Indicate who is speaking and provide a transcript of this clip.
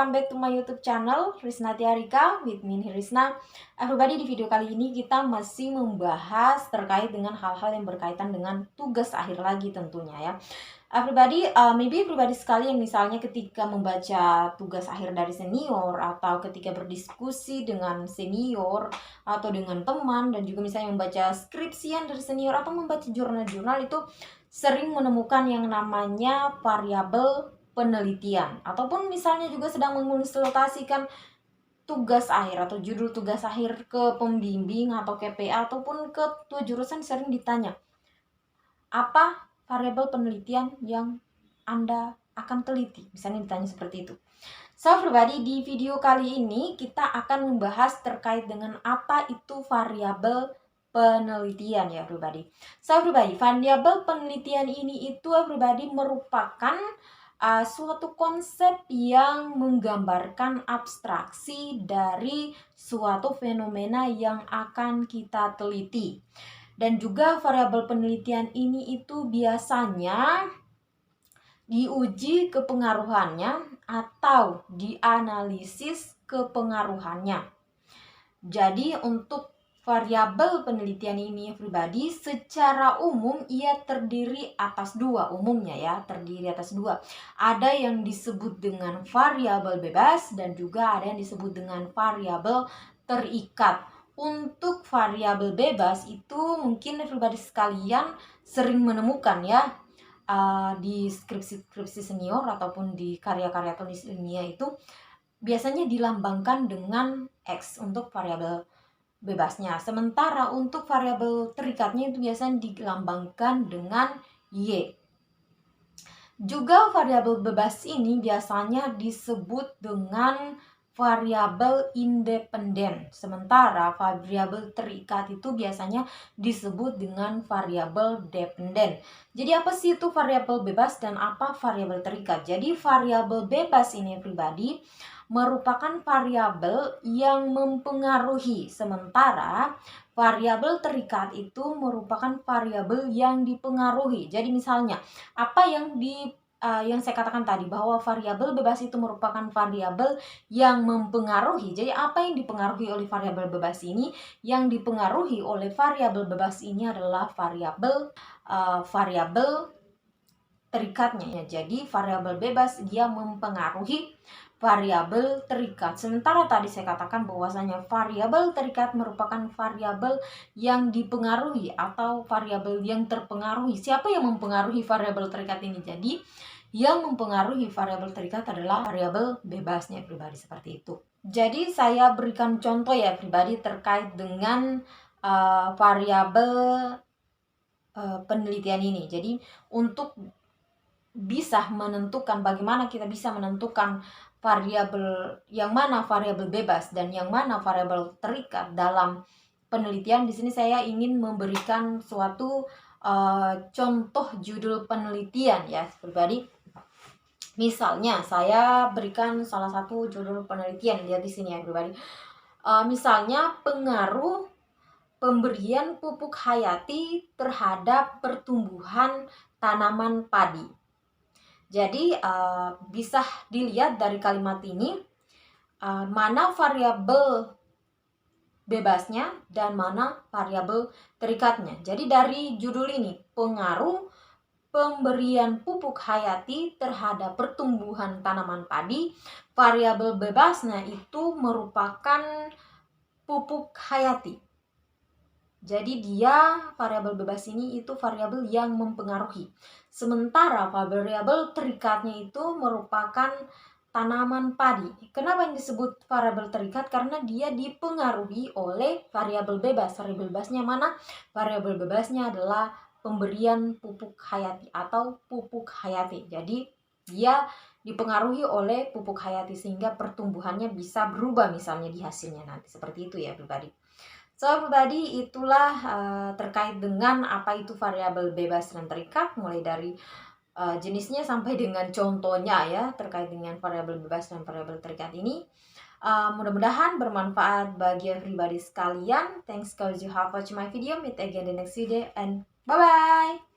Speaker 1: welcome back to my YouTube channel Risna Tiarika with me Risna. Everybody, di video kali ini kita masih membahas terkait dengan hal-hal yang berkaitan dengan tugas akhir lagi tentunya ya. Everybody, maybe everybody sekalian misalnya ketika membaca tugas akhir dari senior atau ketika berdiskusi dengan senior atau dengan teman dan juga misalnya membaca skripsian dari senior atau membaca jurnal-jurnal itu sering menemukan yang namanya variabel penelitian ataupun misalnya juga sedang mengonsultasikan tugas akhir atau judul tugas akhir ke pembimbing atau KPA ataupun ketua jurusan sering ditanya, apa variabel penelitian yang Anda akan teliti? Misalnya ditanya seperti itu. So everybody, di video kali ini kita akan membahas terkait dengan apa itu variabel penelitian ya everybody. So everybody, variabel penelitian ini itu everybody merupakan suatu konsep yang menggambarkan abstraksi dari suatu fenomena yang akan kita teliti. Dan juga variabel penelitian ini itu biasanya diuji kepengaruhannya atau dianalisis kepengaruhannya. Jadi untuk variabel penelitian ini everybody secara umum ia terdiri atas dua, umumnya ya terdiri atas dua. Ada yang disebut dengan variabel bebas dan juga ada yang disebut dengan variabel terikat. Untuk variabel bebas itu mungkin everybody sekalian sering menemukan ya di skripsi senior ataupun di karya-karya tulis ilmiah itu biasanya dilambangkan dengan X untuk variabel bebasnya. Sementara untuk variabel terikatnya itu biasanya dilambangkan dengan Y. Juga variabel bebas ini biasanya disebut dengan variabel independen. Sementara variabel terikat itu biasanya disebut dengan variabel dependen. Jadi apa sih itu variabel bebas dan apa variabel terikat? Jadi variabel bebas ini pribadi merupakan variabel yang mempengaruhi, sementara variabel terikat itu merupakan variabel yang dipengaruhi. Jadi misalnya apa yang saya katakan tadi bahwa variabel bebas itu merupakan variabel yang mempengaruhi. Jadi apa yang dipengaruhi oleh variabel bebas ini? Yang dipengaruhi oleh variabel bebas ini adalah variabel terikatnya. Jadi variabel bebas dia mempengaruhi variabel terikat. Sementara tadi saya katakan bahwasanya variabel terikat merupakan variabel yang dipengaruhi atau variabel yang terpengaruhi. Siapa yang mempengaruhi variabel terikat ini? Jadi yang mempengaruhi variabel terikat adalah variabel bebasnya pribadi, seperti itu. Jadi saya berikan contoh ya pribadi terkait dengan variabel penelitian ini. Jadi untuk bisa menentukan bagaimana kita bisa menentukan variabel yang mana variabel bebas dan yang mana variabel terikat dalam penelitian, di sini saya ingin memberikan suatu contoh judul penelitian ya pribadi. Misalnya saya berikan salah satu judul penelitian, lihat di sini ya pribadi. Misalnya pengaruh pemberian pupuk hayati terhadap pertumbuhan tanaman padi. Jadi bisa dilihat dari kalimat ini mana variabel bebasnya dan mana variabel terikatnya. Jadi dari judul ini, pengaruh pemberian pupuk hayati terhadap pertumbuhan tanaman padi, variabel bebasnya itu merupakan pupuk hayati. Jadi dia variabel bebas ini itu variabel yang mempengaruhi. Sementara variabel terikatnya itu merupakan tanaman padi. Kenapa yang disebut variabel terikat? Karena dia dipengaruhi oleh variabel bebas. Variabel bebasnya mana? Variabel bebasnya adalah pemberian pupuk hayati atau pupuk hayati. Jadi dia dipengaruhi oleh pupuk hayati sehingga pertumbuhannya bisa berubah misalnya di hasilnya nanti. Seperti itu ya pribadi. So everybody, itulah terkait dengan apa itu variabel bebas dan terikat, mulai dari jenisnya sampai dengan contohnya ya terkait dengan variabel bebas dan variabel terikat ini. Mudah-mudahan bermanfaat bagi everybody sekalian. Thanks because you have watched my video. Meet again the next video and bye-bye.